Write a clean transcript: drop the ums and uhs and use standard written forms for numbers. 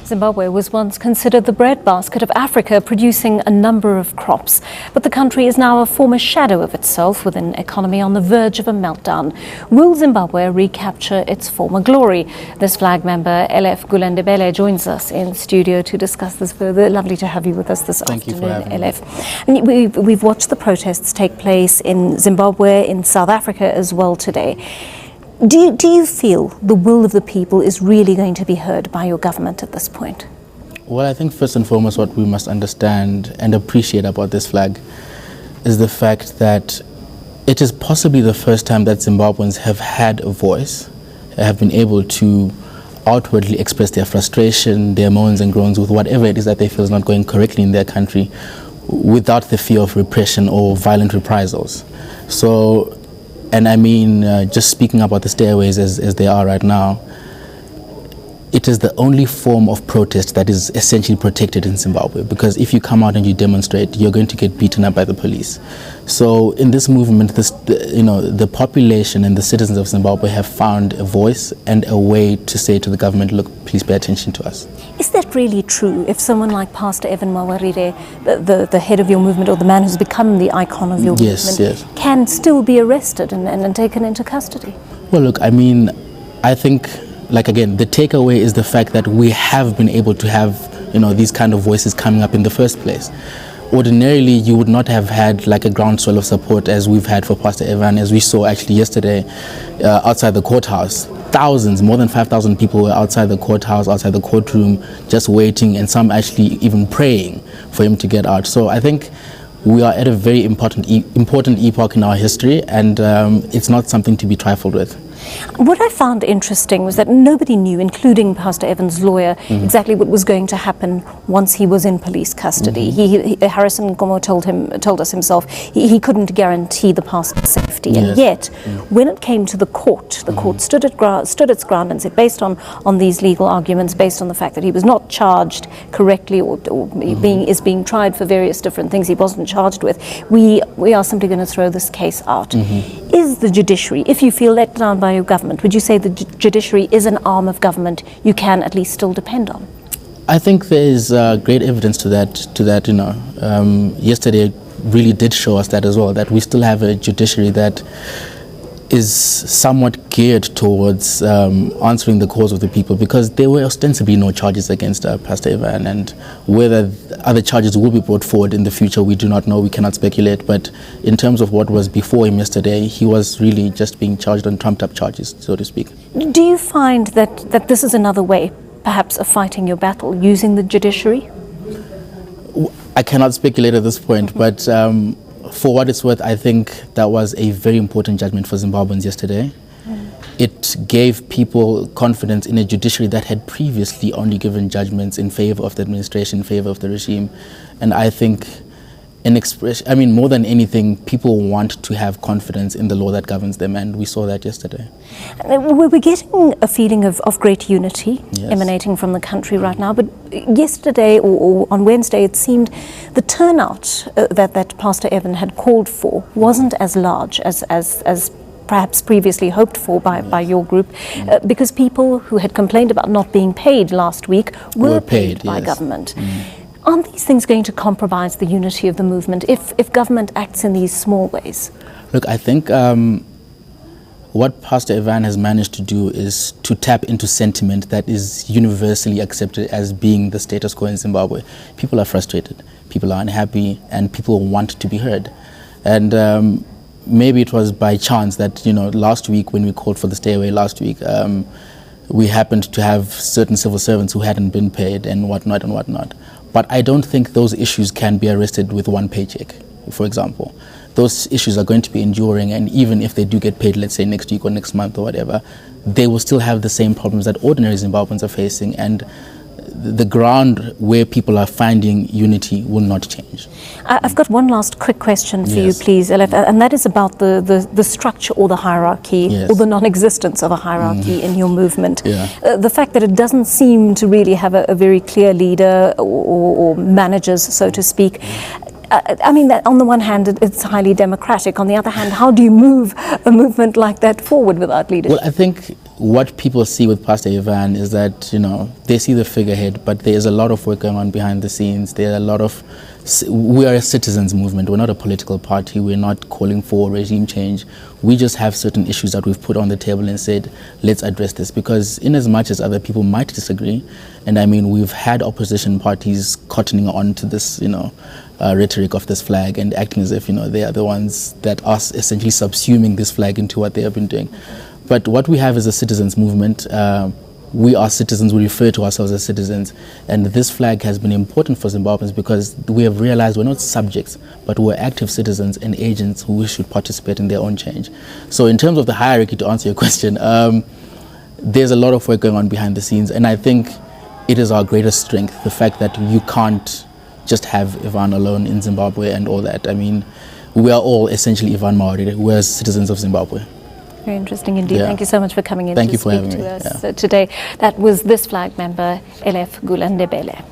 Zimbabwe was once considered the breadbasket of Africa, producing a number of crops. But the country is now a former shadow of itself, with an economy on the verge of a meltdown. Will Zimbabwe recapture its former glory? This flag member, Eleph Gula-Ndebele, joins us in studio to discuss this further. Lovely to have you with us this afternoon, Eleph. And we've watched the protests take place in Zimbabwe, in South Africa as well today. Do you feel the will of the people is really going to be heard by your government at this point? Well, I think first and foremost what we must understand and appreciate about this flag is the fact that it is possibly the first time that Zimbabweans have had a voice, have been able to outwardly express their frustration, their moans and groans with whatever it is that they feel is not going correctly in their country without the fear of repression or violent reprisals. So, and I mean, just speaking about the stairways as they are right now, it is the only form of protest that is essentially protected in Zimbabwe, because if you come out and you demonstrate, you're going to get beaten up by the police. So in this movement, the population and the citizens of Zimbabwe have found a voice and a way to say to the government, look, please pay attention to us. Is that really true? If someone like Pastor Evan Mawarire, the head of your movement, or the man who's become the icon of your movement, can still be arrested and taken into custody? Well, look, I mean, I think, like, again, the takeaway is the fact that we have been able to have, these kind of voices coming up in the first place. Ordinarily, you would not have had like a groundswell of support as we've had for Pastor Evan, as we saw actually yesterday outside the courthouse. Thousands, more than 5,000 people were outside the courthouse, outside the courtroom, just waiting, and some actually even praying for him to get out. So I think we are at a very important epoch in our history, and it's not something to be trifled with. What I found interesting was that nobody knew, including Pastor Evan's lawyer, exactly what was going to happen once he was in police custody. Harrison Gomo told us himself he couldn't guarantee the pastor's safety, and yet when it came to the court stood its ground and said, based on these legal arguments, based on the fact that he was not charged correctly or is being tried for various different things he wasn't charged with, we are simply going to throw this case out. Is the judiciary, if you feel let down by your government, would you say the judiciary is an arm of government you can at least still depend on? I think there is great evidence to that. Yesterday really did show us that as well, that we still have a judiciary that is somewhat geared towards answering the cause of the people, because there were ostensibly no charges against Pastor Evan, and whether other charges will be brought forward in the future, we do not know, we cannot speculate. But in terms of what was before him yesterday, he was really just being charged on trumped up charges, so to speak. Do you find that this is another way, perhaps, of fighting your battle, using the judiciary? I cannot speculate at this point, but for what it's worth, I think that was a very important judgment for Zimbabweans yesterday. It gave people confidence in a judiciary that had previously only given judgments in favor of the administration, in favor of the regime. And I think more than anything, people want to have confidence in the law that governs them, and we saw that yesterday. We're getting a feeling of great unity emanating from the country right now, but yesterday or on Wednesday, it seemed the turnout that Pastor Evan had called for wasn't as large as perhaps previously hoped for by your group, because people who had complained about not being paid last week were paid by government. Aren't these things going to compromise the unity of the movement if government acts in these small ways? Look, I think what Pastor Evan has managed to do is to tap into sentiment that is universally accepted as being the status quo in Zimbabwe. People are frustrated, people are unhappy, and people want to be heard. And maybe it was by chance that, last week when we called for the stay-away last week, we happened to have certain civil servants who hadn't been paid and whatnot. But I don't think those issues can be arrested with one paycheck, for example. Those issues are going to be enduring, and even if they do get paid, let's say next week or next month or whatever, they will still have the same problems that ordinary Zimbabweans are facing, and the ground where people are finding unity will not change. I've got one last quick question for you, please, Eleph, and that is about the structure or the hierarchy, or the non-existence of a hierarchy in your movement. The fact that it doesn't seem to really have a very clear leader or managers, so to speak. I mean, on the one hand, it's highly democratic. On the other hand, how do you move a movement like that forward without leadership? Well, I think what people see with Pastor Evan is that, they see the figurehead, but there is a lot of work going on behind the scenes. There are a lot of, we are a citizens movement. We're not a political party. We're not calling for regime change. We just have certain issues that we've put on the table and said, let's address this. Because in as much as other people might disagree, and I mean, we've had opposition parties cottoning on to this, rhetoric of this flag and acting as if, they are the ones that are essentially subsuming this flag into what they have been doing. But what we have is a citizens movement. We are citizens, we refer to ourselves as citizens, and this flag has been important for Zimbabweans because we have realized we're not subjects, but we're active citizens and agents who should participate in their own change. So in terms of the hierarchy, to answer your question, there's a lot of work going on behind the scenes, and I think it is our greatest strength, the fact that you can't just have Evan alone in Zimbabwe and all that. I mean, we are all essentially Evan Mawarire. We're citizens of Zimbabwe. Very interesting indeed. Yeah. Thank you so much for coming in Thank to you for speak having to me. us Yeah. today. That was this flag member, Eleph Gula-Ndebele.